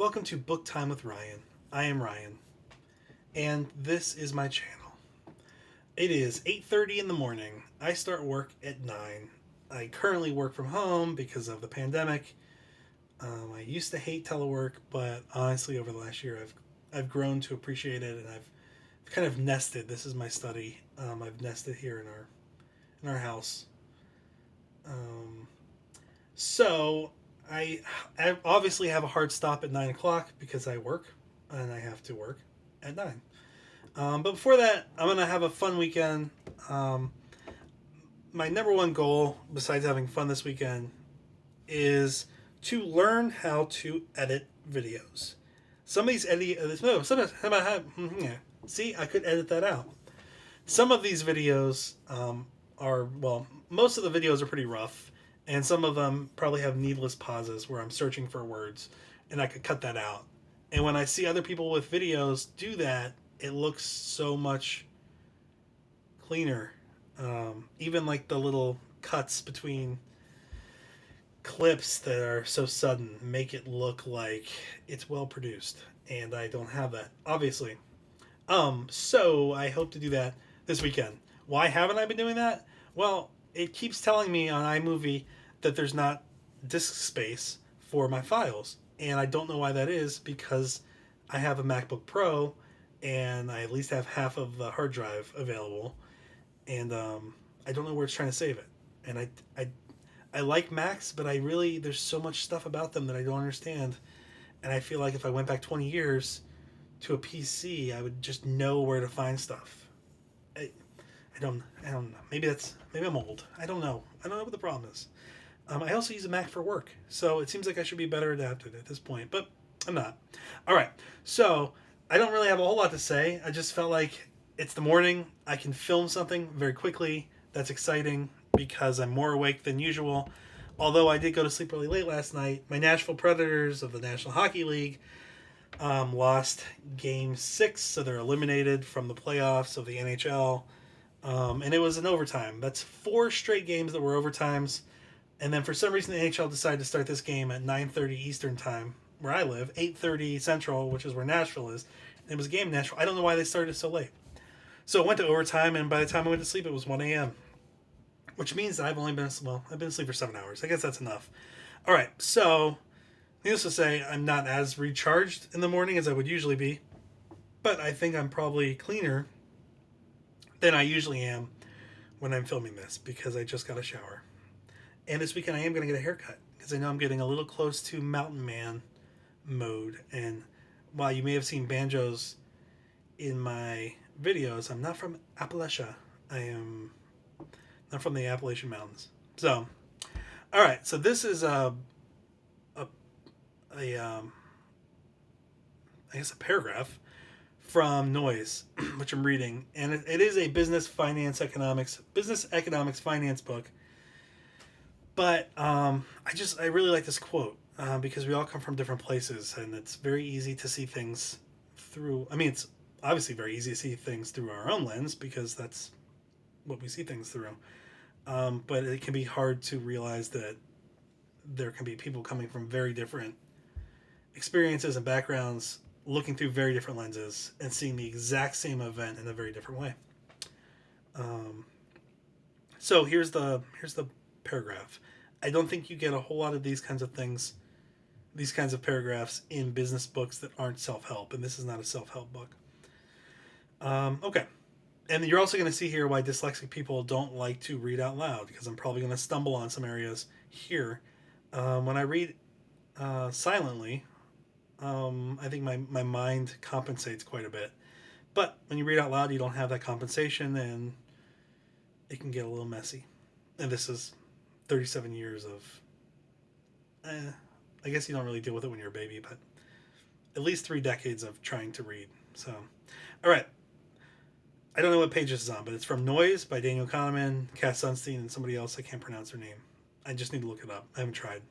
welcome to Book Time with Ryan. I am Ryan, and this is my channel. It is 8:30 in the morning. I start work at 9. I currently work from home because of the pandemic. I used to hate telework, but honestly, over the last year, I've grown to appreciate it, and I've kind of nested. This is my study. I've nested here in our house. Um, so I obviously have a hard stop at 9 o'clock because I work and I have to work at 9. But before that, I'm gonna have a fun weekend. Um, my number one goal, besides having fun this weekend, is to learn how to edit videos. Some of these edit. No, see, I could edit that out. Some of these videos most of the videos are pretty rough, and some of them probably have needless pauses where I'm searching for words, and I could cut that out. And when I see other people with videos do that, it looks so much cleaner. Even like the little cuts between clips that are so sudden make it look like it's well produced, and I don't have that, obviously. So I hope to do that this weekend. Why haven't I been doing that? Well, it keeps telling me on iMovie that there's not disk space for my files. And I don't know why that is because I have a MacBook Pro and I at least have half of the hard drive available. And I don't know where it's trying to save it. And I like Macs, but there's so much stuff about them that I don't understand. And I feel like if I went back 20 years to a PC, I would just know where to find stuff. I don't know. Maybe I'm old. I don't know. I don't know what the problem is. I also use a Mac for work, so it seems like I should be better adapted at this point, but I'm not. All right, so I don't really have a whole lot to say. I just felt like it's the morning. I can film something very quickly. That's exciting because I'm more awake than usual. Although I did go to sleep really late last night, my Nashville Predators of the National Hockey League lost Game 6, so they're eliminated from the playoffs of the NHL. And it was an overtime. That's 4 straight games that were overtimes. And then for some reason, the NHL decided to start this game at 9:30 Eastern time, where I live, 8:30 Central, which is where Nashville is. And it was a game in Nashville. I don't know why they started so late. So it went to overtime, and by the time I went to sleep, it was 1 a.m., which means that I've been asleep for 7 hours. I guess that's enough. All right, so needless to say, I'm not as recharged in the morning as I would usually be, but I think I'm probably cleaner than I usually am when I'm filming this because I just got a shower. And this weekend I am going to get a haircut because I know I'm getting a little close to mountain man mode. And while you may have seen banjos in my videos, I'm not from Appalachia. I am not from the Appalachian Mountains. So, all right. So this is a paragraph from Noise, which I'm reading, and it is a business economics finance book. But I really like this quote because we all come from different places, and it's very easy to see things through. I mean, it's obviously very easy to see things through our own lens because that's what we see things through. But it can be hard to realize that there can be people coming from very different experiences and backgrounds looking through very different lenses and seeing the exact same event in a very different way. So here's the paragraph. I don't think you get a whole lot of these kinds of things, these kinds of paragraphs in business books that aren't self-help, and this is not a self-help book. Okay. And you're also going to see here why dyslexic people don't like to read out loud, because I'm probably going to stumble on some areas here. When I read silently, I think my mind compensates quite a bit. But when you read out loud, you don't have that compensation, and it can get a little messy. And this is 37 years of... I guess you don't really deal with it when you're a baby, but at least 3 decades of trying to read. So, all right. I don't know what page this is on, but it's from Noise by Daniel Kahneman, Cass Sunstein, and somebody else. I can't pronounce their name. I just need to look it up. I haven't tried.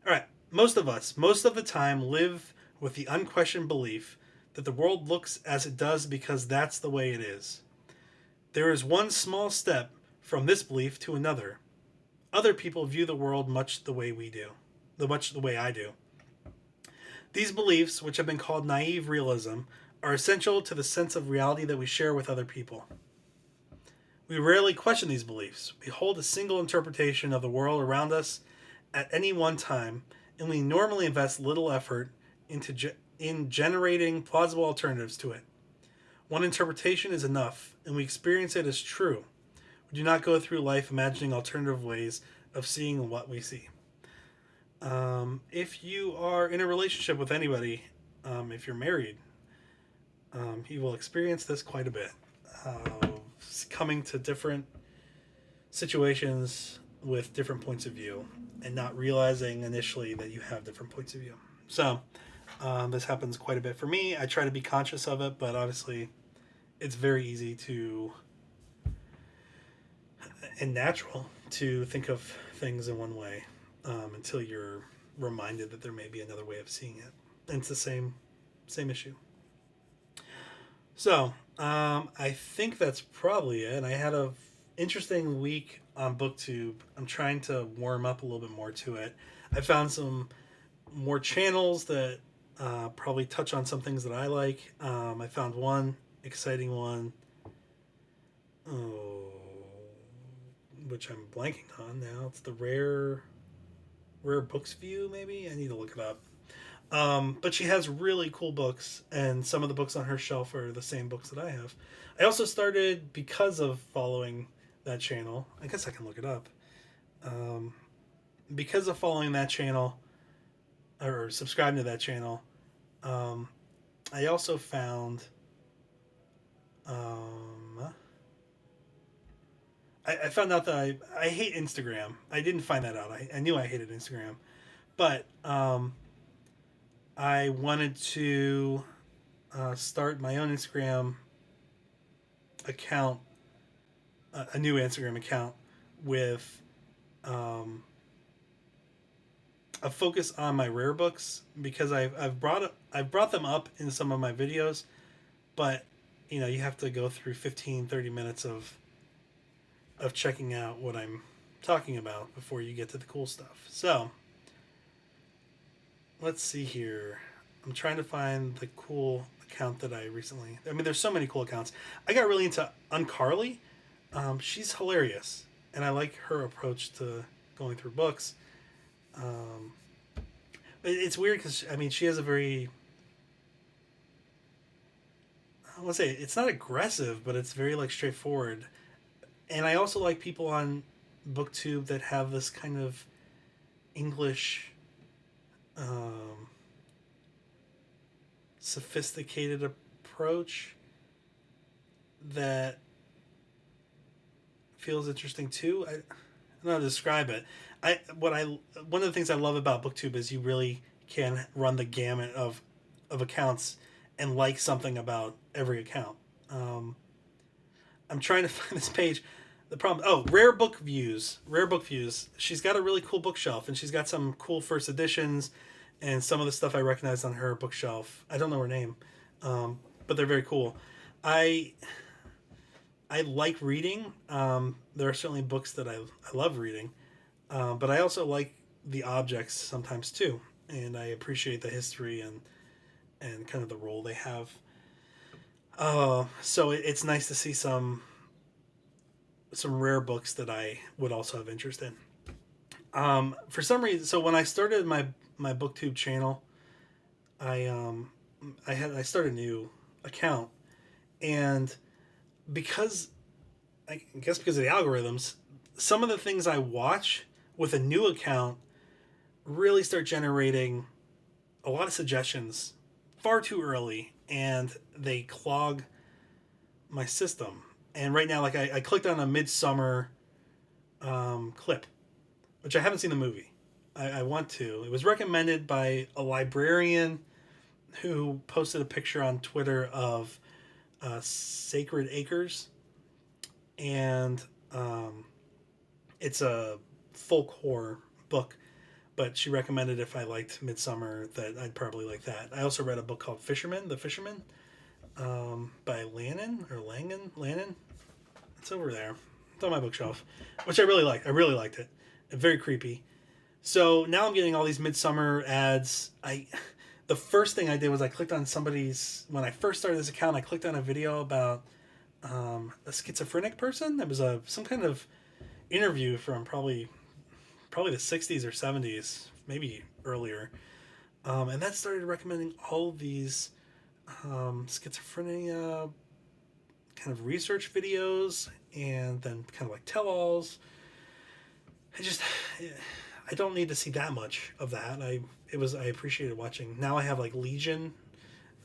All right. Most of us, most of the time, live with the unquestioned belief that the world looks as it does because that's the way it is. There is one small step from this belief to another. Other people view the world much the way we do, much the way I do. These beliefs, which have been called naive realism, are essential to the sense of reality that we share with other people. We rarely question these beliefs. We hold a single interpretation of the world around us at any one time, and we normally invest little effort in generating plausible alternatives to it. One interpretation is enough, and we experience it as true. We do not go through life imagining alternative ways of seeing what we see. If you are in a relationship with anybody, if you're married, you will experience this quite a bit. Coming to different situations with different points of view and not realizing initially that you have different points of view. So, this happens quite a bit for me. I try to be conscious of it, but obviously, it's very easy to and natural to think of things in one way until you're reminded that there may be another way of seeing it. And it's the same issue. So, I think that's probably it. I had a interesting week on BookTube. I'm trying to warm up a little bit more to it. I found some more channels that probably touch on some things that I like. I found one exciting one, which I'm blanking on now. It's the Rare Books View, maybe? I need to look it up. But she has really cool books, and some of the books on her shelf are the same books that I have. I also started, because of following that channel, I guess I can look it up. Because of following that channel, or subscribing to that channel, I also found... I found out that I hate Instagram. I didn't find that out. I knew I hated Instagram. But I wanted to start my own Instagram account, a new Instagram account with a focus on my rare books, because I've brought them up in some of my videos, but you have to go through 15-30 minutes of checking out what I'm talking about before you get to the cool stuff. So let's see here. I'm trying to find the cool account that I recently... I mean, there's so many cool accounts. I got really into Uncarly. She's hilarious, and I like her approach to going through books. It's weird because, I mean, she has a very... I want to say, it's not aggressive, but it's very, straightforward. And I also like people on BookTube that have this kind of English... sophisticated approach that feels interesting too. I don't know how to describe it. One of the things I love about BookTube is you really can run the gamut of accounts and like something about every account. I'm trying to find this page. The problem... Rare Book Views. Rare Book Views. She's got a really cool bookshelf, and she's got some cool first editions, and some of the stuff I recognize on her bookshelf. I don't know her name, but they're very cool. I like reading. There are certainly books that I love reading, but I also like the objects sometimes too, and I appreciate the history and kind of the role they have. So it's nice to see some rare books that I would also have interest in. For some reason, so when I started my BookTube channel, I started a new account, and because I guess because of the algorithms, some of the things I watch with a new account really start generating a lot of suggestions far too early, and they clog my system. And right now, I clicked on a Midsummer clip, which I haven't seen the movie. I want to. It was recommended by a librarian who posted a picture on Twitter of Sacred Acres, and it's a folk horror book, but she recommended if I liked Midsummer that I'd probably like that. I also read a book called The Fisherman, by Lannan. It's over there. It's on my bookshelf, which I really liked. I really liked it. Very creepy. So now I'm getting all these Midsummer ads. the first thing I did was I clicked on somebody's, when I first started this account, I clicked on a video about a schizophrenic person. It was some kind of interview from probably the 60s or 70s, maybe earlier. And that started recommending all of these schizophrenia kind of research videos, and then kind of like tell-alls. I just, I don't need to see that much of that. I appreciated watching. Now I have like Legion,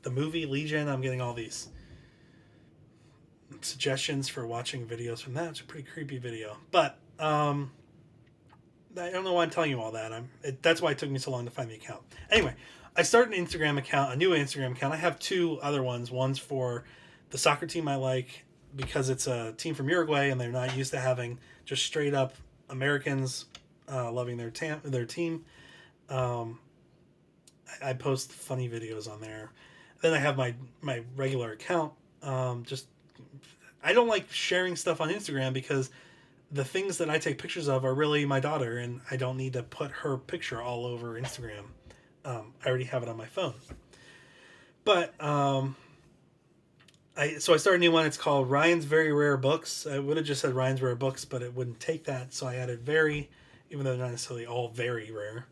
the movie Legion. I'm getting all these suggestions for watching videos from that. It's a pretty creepy video, but I don't know why I'm telling you all that. That's why it took me so long to find the account. Anyway, I started an Instagram account, a new Instagram account. I have two other ones. One's for the soccer team I like because it's a team from Uruguay and they're not used to having just straight up Americans loving their team. I post funny videos on there. Then I have my regular account. Just I don't like sharing stuff on Instagram because the things that I take pictures of are really my daughter, and I don't need to put her picture all over Instagram. I already have it on my phone. But I started a new one. It's called Ryan's Very Rare Books. I would have just said Ryan's Rare Books, but it wouldn't take that, so I added very, even though they're not necessarily all very rare.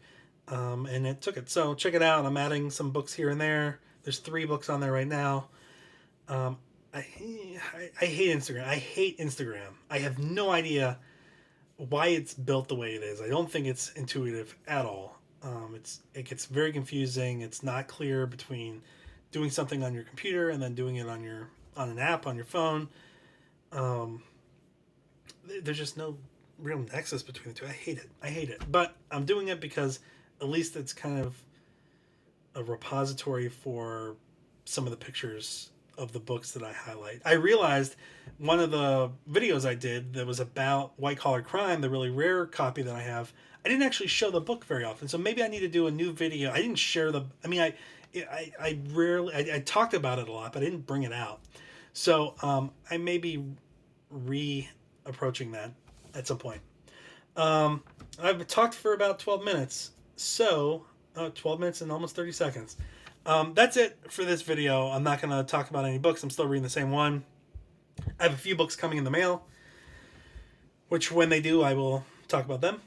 And it took it. So check it out. I'm adding some books here and there. There's 3 books on there right now. I hate Instagram. I hate Instagram. I have no idea why it's built the way it is. I don't think it's intuitive at all. It gets very confusing. It's not clear between doing something on your computer and then doing it on an app on your phone. There's just no real nexus between the two. I hate it. But I'm doing it because at least it's kind of a repository for some of the pictures of the books that I highlight. I realized one of the videos I did that was about White Collar Crime, the really rare copy that I have, I didn't actually show the book very often. So maybe I need to do a new video. I didn't share I rarely, I talked about it a lot, but I didn't bring it out. So I may be approaching that at some point. I've talked for about 12 minutes. So 12 minutes and almost 30 seconds. That's it for this video. I'm not going to talk about any books. I'm still reading the same one. I have a few books coming in the mail, which when they do, I will talk about them.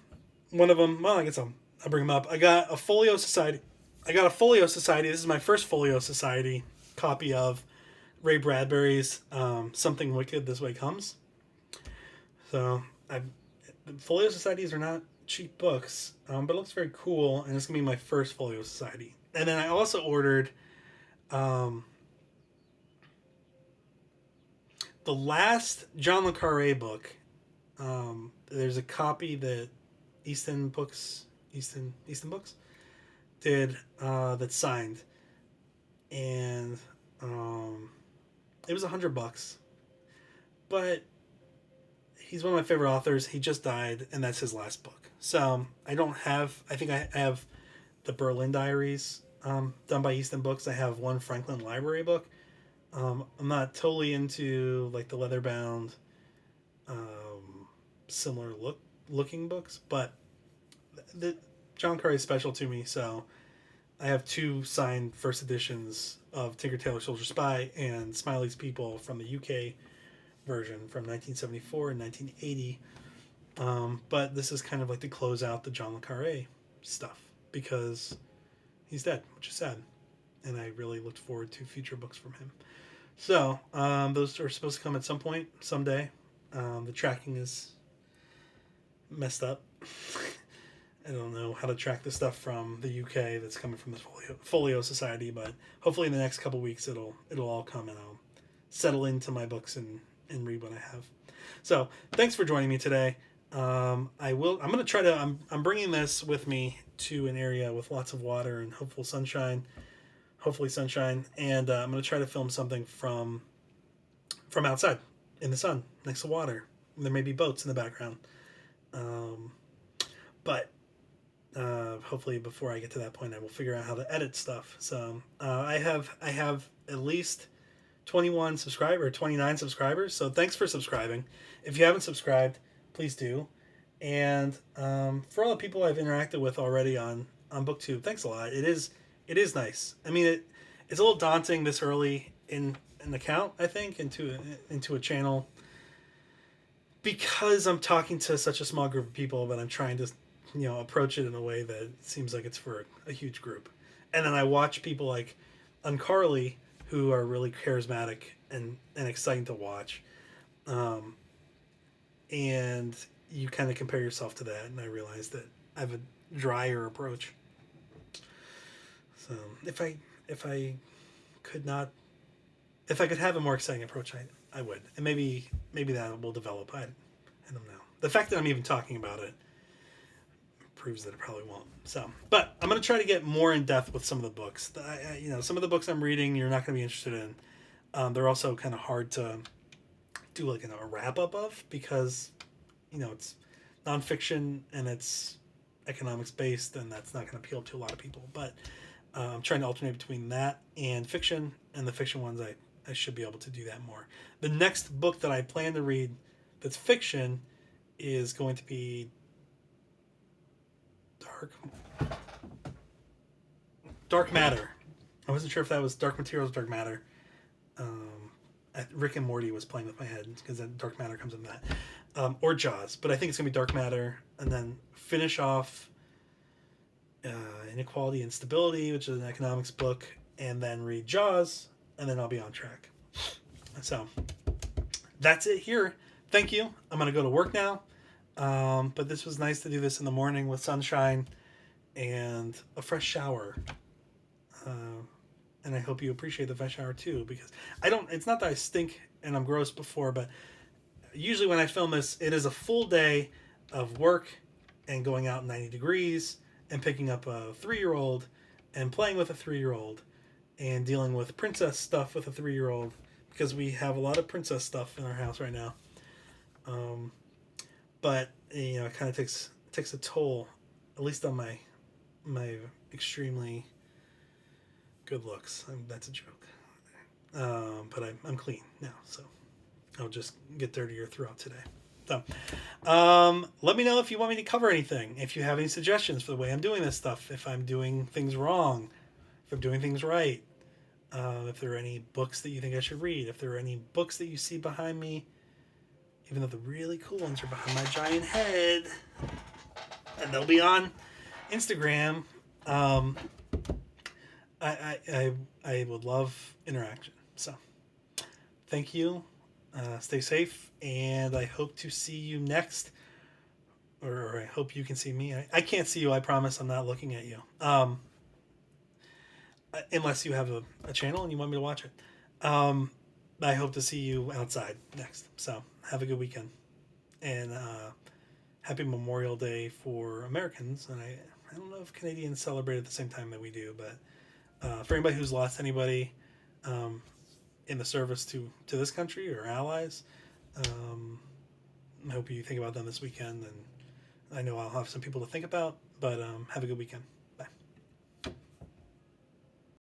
One of them, well, I guess I'll bring them up. I got a Folio Society. This is my first Folio Society copy of Ray Bradbury's Something Wicked This Way Comes. So, Folio Societies are not cheap books, but it looks very cool, and it's going to be my first Folio Society. And then I also ordered the last John le Carré book. There's a copy that Easton Books did that's signed, and it was $100. But he's one of my favorite authors. He just died, and that's his last book. So I think I have the Berlin Diaries done by Easton Books. I have one Franklin Library book. I'm not totally into like the leather bound similar looking books, but the John Carré is special to me, so I have 2 signed first editions of Tinker Tailor Soldier Spy and Smiley's People from the UK version from 1974 and 1980. But this is kind of like to close out the John le Carré stuff because he's dead, which is sad. And I really looked forward to future books from him. So, those are supposed to come at some point, someday. The tracking is messed up. I don't know how to track the stuff from the UK that's coming from the Folio Society, but hopefully in the next couple weeks it'll all come and I'll settle into my books and read what I have. So, thanks for joining me today. I'm bringing this with me to an area with lots of water and hopefully sunshine, and I'm going to try to film something from outside in the sun next to water. There may be boats in the background, but hopefully before I get to that point I will figure out how to edit stuff. So I have at least 29 subscribers, so thanks for subscribing. If you haven't subscribed, please do. And for all the people I've interacted with already on BookTube, thanks a lot. It is It is nice. I mean, it's a little daunting this early in an account. I think into a channel because I'm talking to such a small group of people, but I'm trying to approach it in a way that seems like it's for a huge group. And then I watch people like Uncarly who are really charismatic and exciting to watch. Um, and you kind of compare yourself to that, and I realize that I have a drier approach. So if I could not if I could have a more exciting approach, I would, and maybe that will develop. I don't know. The fact that I'm even talking about it proves that it probably won't. So, but I'm gonna try to get more in depth with some of the books. Some of the books I'm reading, you're not gonna be interested in. They're also kind of hard to do like a wrap up of because it's nonfiction and it's economics based, and that's not going to appeal to a lot of people. But I'm trying to alternate between that and fiction, and the fiction ones I should be able to do that more. The next book that I plan to read that's fiction is going to be Dark Matter. I wasn't sure if that was Dark Materials, Dark Matter. Rick and Morty was playing with my head because then Dark Matter comes in that, or Jaws. But I think it's gonna be Dark Matter, and then finish off Inequality and Stability, which is an economics book, and then read Jaws, and then I'll be on track. So that's it here. Thank you. I'm gonna go to work now, but this was nice to do this in the morning with sunshine and a fresh shower. And I hope you appreciate the fresh shower too, because it's not that I stink and I'm gross before, but usually when I film this, it is a full day of work and going out 90 degrees and picking up a 3-year-old and playing with a 3-year-old and dealing with princess stuff with a 3-year-old, because we have a lot of princess stuff in our house right now. But it kind of takes a toll, at least on my extremely good looks. That's a joke. But I'm clean now, so I'll just get dirtier throughout today. So, let me know if you want me to cover anything. If you have any suggestions for the way I'm doing this stuff. If I'm doing things wrong. If I'm doing things right. If there are any books that you think I should read. If there are any books that you see behind me. Even though the really cool ones are behind my giant head. And they'll be on Instagram. I would love interaction. So, thank you. Stay safe, and I hope to see you next. Or I hope you can see me. I can't see you. I promise. I'm not looking at you. Unless you have a channel and you want me to watch it. I hope to see you outside next. So, have a good weekend, and happy Memorial Day for Americans. And I don't know if Canadians celebrate at the same time that we do, but. For anybody who's lost anybody in the service to this country or allies, I hope you think about them this weekend. And I know I'll have some people to think about, but have a good weekend.